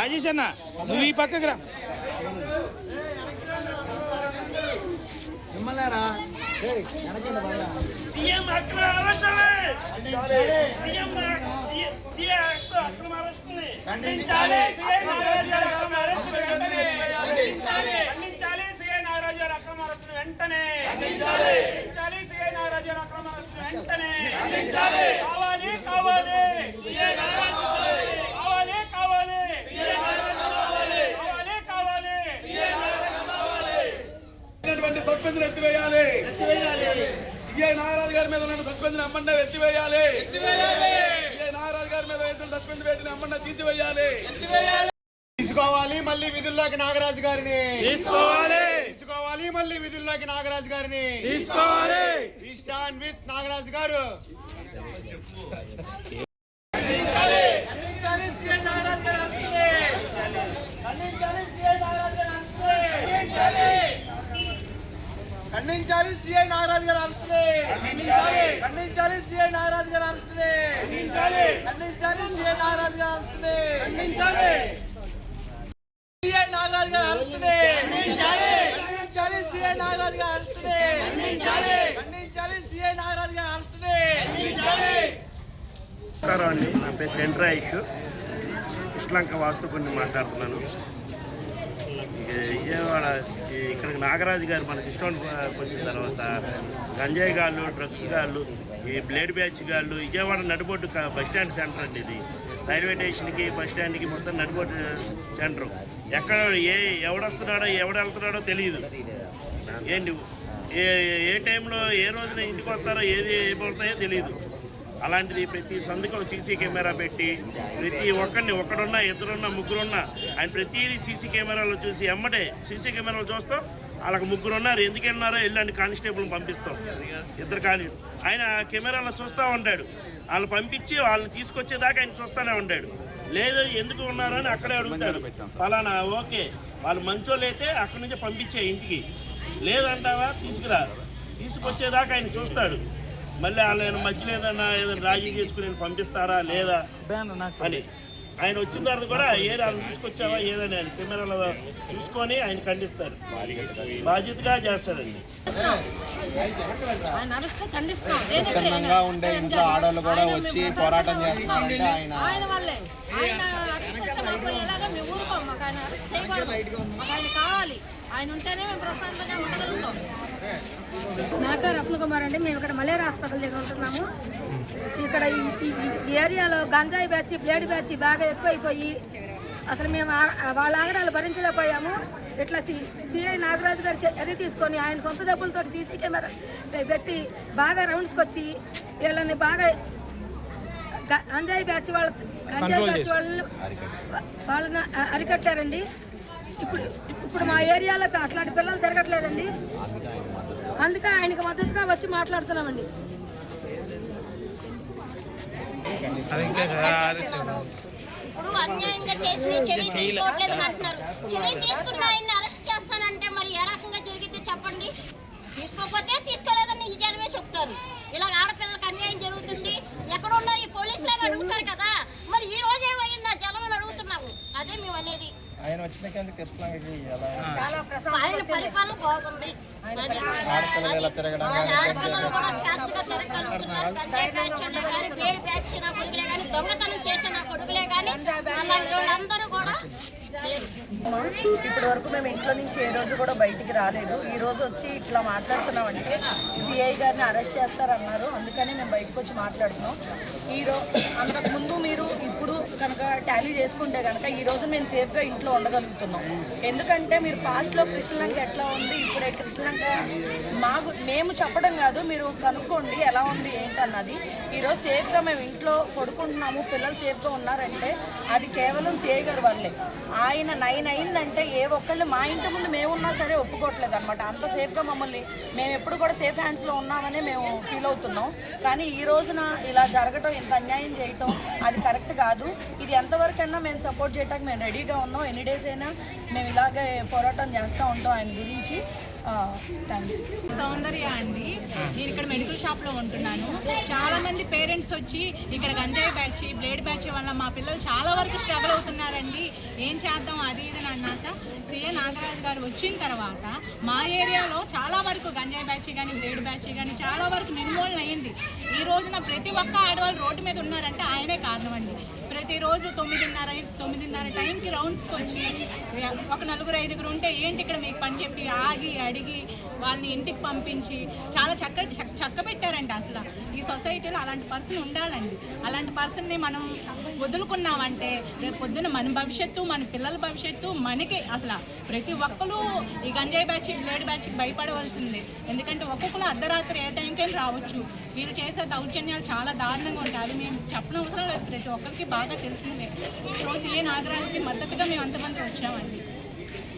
రాజేష్ అన్న నువ్వు ఈ పక్కకి రా. సీఎం అక్రమ అరెస్టులే, సీఎం అక్రమ అరెస్టులే ఖండించాలి. సీఎం నాగరాజు గారి అక్రమ అరెస్టులు వెంటనే ఖండించాలి. సీఎం నాగరాజు గారి అక్రమ అరెస్టులు వెంటనే ఖండించాలి. సీఎం నాగరాజు గారి అక్రమ అరెస్టులు వెంటనే ఖండించాలి. కావాలి కావాలి కావాలి కావాలి సస్పెన్షన్ ఎత్తివేయాలి. సిఐ నాగరాజు గారి మీద ఉన్న సస్పెన్షన్ అమ్మండా ఎత్తివేయాలి. సిఐ నాగరాజు గారి మీద సస్పెన్షన్ పెట్టిన అమ్మండా తీసివేయాలి. తీసుకోవాలి మళ్ళీ విధుల్లోకి నాగరాజు గారిని తీసుకోవాలి. మళ్ళీ విధుల్లోకి నాగరాజు గారిని తీసుకోవాలి. వి స్టాండ్ విత్ నాగరాజు గారు. ఖండించాలి. సీఐ నాగరాజు గారు అరెస్టులే ఖండించాలి. సీఐ నాగరాజు గారు అరెస్టులే ఖండించాలి. సీఐ నాగరాజు గారు అరెస్టులే సీఐ నాగరాజు గారు అరెస్టులే ఖండించాలి. సీఐ నాగరాజు గారు అరెస్టులే ఖండించాలి. సీఐ నాగరాజు గారు అరెస్టులే. నా పేరు చంద్రాయిష్, కృష్ణలంక వాస్తుకుని మాట్లాడుతున్నాను. విజయవాడ ఇక్కడికి నాగరాజు గారు మన సిస్టమ్ వచ్చిన తర్వాత గంజాయి గాళ్ళు, డ్రగ్స్ గాళ్ళు, ఈ బ్లేడ్ బ్యాచ్ గాళ్ళు విజయవాడ నడిబొడ్డు బస్టాండ్ సెంటర్ అండి. ఇది రైల్వే స్టేషన్కి బస్ స్టాండ్కి మొత్తం నడిబొడ్డు సెంటర్. ఎక్కడ ఎవడొస్తున్నాడో ఎవడెళ్తున్నాడో తెలియదు. ఏంటి ఏ టైంలో ఏ రోజున ఇంటికి వస్తారో ఏది ఏమవుతాయో తెలియదు. అలాంటిది ప్రతి సందుకం సీసీ కెమెరా పెట్టి ప్రతి ఒక్కరిని ఒకడున్నా ఇద్దరున్నా ముగ్గురున్నా ఆయన ప్రతిదీ సీసీ కెమెరాలో చూసి ఎమ్మటే సీసీ కెమెరాలు చూస్తాం. వాళ్ళకి ముగ్గురు ఉన్నారు, ఎందుకు వెళ్ళినారో వెళ్ళండి కానిస్టేబుల్ని పంపిస్తాం. ఇద్దరు ఆయన కెమెరాలో చూస్తూ ఉంటాడు. వాళ్ళు పంపించి వాళ్ళని తీసుకొచ్చేదాకా ఆయన చూస్తూనే ఉంటాడు. లేదు ఎందుకు ఉన్నారో అని అక్కడే అడుగుతాడు. ఫలానా ఓకే వాళ్ళు మంచోళ్ళు అయితే అక్కడి నుంచి పంపించే ఇంటికి, లేదంటావా తీసుకురా, తీసుకొచ్చేదాకా ఆయన చూస్తాడు. మళ్ళీ వాళ్ళని మధ్యలో ఏదన్నా రాజీ చేసుకుని పంపిస్తారా లేదా అని ఆయన వచ్చిన తర్వాత కూడా వాళ్ళని తీసుకొచ్చావా ఏదని ఆయన కెమెరాలో చూసుకొని ఆయన ఖండిస్తారు, బాధ్యతగా చేస్తాడండి. ఉండే ఇంట్లో ఆడవాళ్ళు కూడా వచ్చి పోరాటం చేస్తున్నారంటే ఆయన వల్లే. ఆయన కావాలి, ఆయన ఉంటేనే మేము ప్రశాంతంగా ఉండగలుగుతాం. నా పేరు రత్న కుమార్ అండి. మేము ఇక్కడ మలేరియా హాస్పిటల్ దగ్గర ఉంటున్నాము. ఇక్కడ ఈ ఏరియాలో గంజాయి బ్యాచ్, బ్లేడ్ బ్యాచ్ బాగా ఎక్కువైపోయి అసలు మేము వాళ్ళ ఆగడాలు భరించలేకపోయాము. ఇట్లా సిఐ నాగరాజు గారు చర్య తీసుకొని ఆయన సొంత డబ్బులతో సీసీ కెమెరా పెట్టి బాగా రౌండ్స్కి వచ్చి వీళ్ళని బాగా గంజాయి బ్యాచ్ వాళ్ళని అరికట్టారండి. ఇప్పుడు మా ఏరియాలో అట్లాంటి పిల్లలు తిరగట్లేదండి. అందుకే ఆయనకు మద్దతుగా వచ్చి మాట్లాడుతున్నామండి. ఇప్పుడు అన్యాయంగా చేసి చర్య తీసుకోవట్లేదని అంటున్నారు. చర్య తీసుకున్న ఆయన్ని అరెస్ట్ చేస్తానంటే మరి ఏ రకంగా జరిగితే చెప్పండి. తీసుకోకపోతే తీసుకోలేదని నిజాలమే చెప్తారు. ఇలా ఆడపిల్లలకు అన్యాయం జరుగుతుంది, ఎక్కడ ఉన్నారు ఈ పోలీసులు అని అడుగుతారు కదా. మరి ఈ రోజు ఏమైందా జనం అని అడుగుతున్నాము. అదే మేము అనేది. ఆయన వచ్చిన ఆయన పరిపాలన బాగుంది. ఆడపిల్లలు కూడా స్వేచ్ఛగా తిరగలుగుతున్నారు. గంజాయి బ్యాచ్ కానీ బ్లేడ్ బ్యాచ్ నా కొడుకులే కానీ దొంగతనం చేసిన నా కొడుకులే కానీ వాళ్ళందరూ కూడా ఇప్పటి వరకు మేము ఇంట్లో నుంచి ఏ రోజు కూడా బయటికి రాలేదు. ఈ రోజు వచ్చి ఇట్లా మాట్లాడుతున్నామంటే సిఐ గారిని అరెస్ట్ చేస్తారన్నారు, అందుకని మేము బయటకు వచ్చి మాట్లాడుతున్నాం. అంతకుముందు మీరు ఇప్పుడు కనుక టాలీ చేసుకుంటే కనుక ఈ రోజు మేము సేఫ్గా ఇంట్లో ఉండగలుగుతున్నాం. ఎందుకంటే మీరు పాస్ట్లో కృష్ణలంక ఎట్లా ఉంది, ఇప్పుడే కృష్ణలంక మేము చెప్పడం కాదు, మీరు కనుక్కోండి ఎలా ఉంది ఏంటన్నది. ఈరోజు సేఫ్గా మేము ఇంట్లో పడుకుంటున్నాము, పిల్లలు సేఫ్గా ఉన్నారంటే అది కేవలం సిఐ గారి వల్లే. ఆయన 9 అయిందంటే ఏ ఒక్కళ్ళు మా ఇంటి ముందు మేమున్నా సరే ఒప్పుకోవట్లేదు అనమాట. అంత సేఫ్గా మమ్మల్ని మేము ఎప్పుడు కూడా సేఫ్ హ్యాండ్స్లో ఉన్నామని మేము ఫీల్ అవుతున్నాం. కానీ ఈ రోజున ఇలా జరగటం, ఇంత అన్యాయం చేయటం అది కరెక్ట్ కాదు. ఇది ఎంతవరకైనా మేము సపోర్ట్ చేయడానికి మేము రెడీగా ఉన్నాం. ఎన్ని డేస్ అయినా మేము ఇలాగే పోరాటం చేస్తూ ఉంటాం ఆయన గురించి. Thank you. సౌందర్య అండి, నేను ఇక్కడ మెడికల్ షాప్లో ఉంటున్నాను. చాలా మంది పేరెంట్స్ వచ్చి ఇక్కడ గంజాయి బ్యాచ్, బ్లేడ్ బ్యాచ్ వల్ల మా పిల్లలు చాలా వరకు స్ట్రగుల్ అవుతున్నారండి, ఏం చేద్దాం అది ఇది అన్నాక సీఏ నాగరాజు గారు వచ్చిన తర్వాత మా ఏరియాలో చాలా వరకు గంజాయి బ్యాచ్ కానీ బ్లేడ్ బ్యాచ్ కానీ చాలా వరకు నిర్మూలన అయ్యింది. ఈ రోజున ప్రతి ఒక్క ఆడవాళ్ళు రోడ్డు మీద ఉన్నారంటే ఆయనే కారణం అండి. ప్రతిరోజు 9:30 టైంకి రౌండ్స్కి వచ్చి ఒక 4-5 ఉంటే ఏంటి ఇక్కడ మీకు పని చెప్పి ఆగి అడిగి వాళ్ళని ఇంటికి పంపించి చాలా చక్క పెట్టారండి. అసలు ఈ సొసైటీలో అలాంటి పర్సన్ ఉండాలండి. అలాంటి పర్సన్ని మనం వదులుకున్నామంటే రేపు పొద్దున మన భవిష్యత్తు, మన పిల్లల భవిష్యత్తు మనకి అసలు ప్రతి ఒక్కరు ఈ గంజాయి బ్యాచ్, బ్లేడ్ బ్యాచ్కి భయపడవలసిందే. ఎందుకంటే ఒక్కొక్కరు అర్ధరాత్రి ఏ టైంకైనా రావచ్చు. వీళ్ళు చేసే దౌర్జన్యాలు చాలా దారుణంగా ఉంటాయి. అవి మేము చెప్పనవసరం లేదు, ప్రతి ఒక్కరికి బాగా తెలిసిందే. సో సీఏ నాగరాజ్కి మద్దతుగా మేము అంతమంది వచ్చామండి.